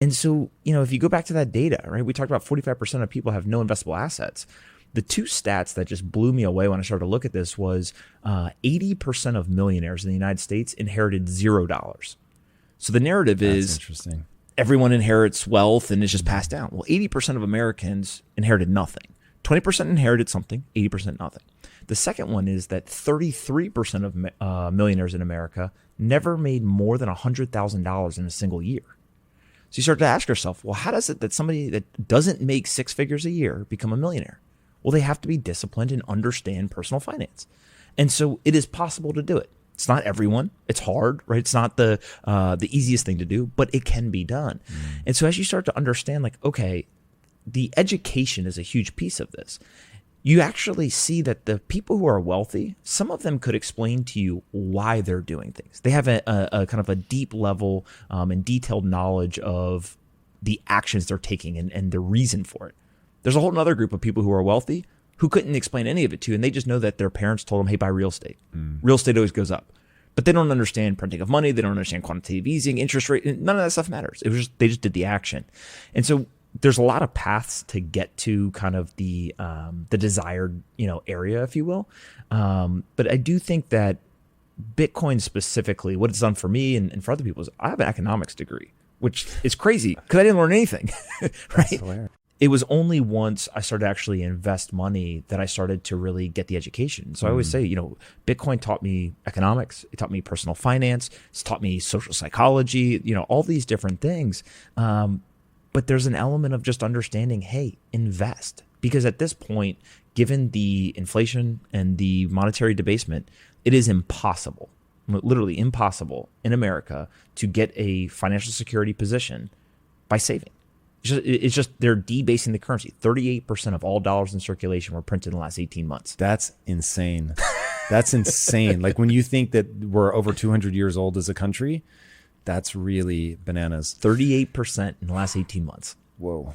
And so, if you go back to that data, right, we talked about 45% of people have no investable assets. The two stats that just blew me away when I started to look at this was 80% of millionaires in the United States inherited $0. So the narrative is interesting. Everyone inherits wealth and it's just passed down. Well, 80% of Americans inherited nothing. 20% inherited something, 80% nothing. The second one is that 33% of millionaires in America never made more than $100,000 in a single year. So you start to ask yourself, well, how does it that somebody that doesn't make six figures a year become a millionaire? Well, they have to be disciplined and understand personal finance. And so it is possible to do it. It's not everyone. It's hard, right? It's not the easiest thing to do, but it can be done. And so as you start to understand, like, okay, the education is a huge piece of this. You actually see that the people who are wealthy, some of them could explain to you why they're doing things. They have a kind of a deep level and detailed knowledge of the actions they're taking and the reason for it. There's a whole other group of people who are wealthy who couldn't explain any of it to you, and they just know that their parents told them, hey, buy real estate. Real estate always goes up. But they don't understand printing of money. They don't understand quantitative easing, interest rate. None of that stuff matters. It was just, they just did the action. And so there's a lot of paths to get to kind of the desired, area, if you will. But I do think that Bitcoin specifically, what it's done for me and for other people is I have an economics degree, which is crazy because I didn't learn anything, right? It was only once I started to actually invest money that I started to really get the education. So I always say, Bitcoin taught me economics. It taught me personal finance. It's taught me social psychology, all these different things. But there's an element of just understanding, hey, invest. Because at this point, given the inflation and the monetary debasement, it is impossible, literally impossible in America to get a financial security position by saving. It's just they're debasing the currency. 38% of all dollars in circulation were printed in the last 18 months. That's insane. That's insane. Like when you think that we're over 200 years old as a country, that's really bananas. 38% in the last 18 months. Whoa.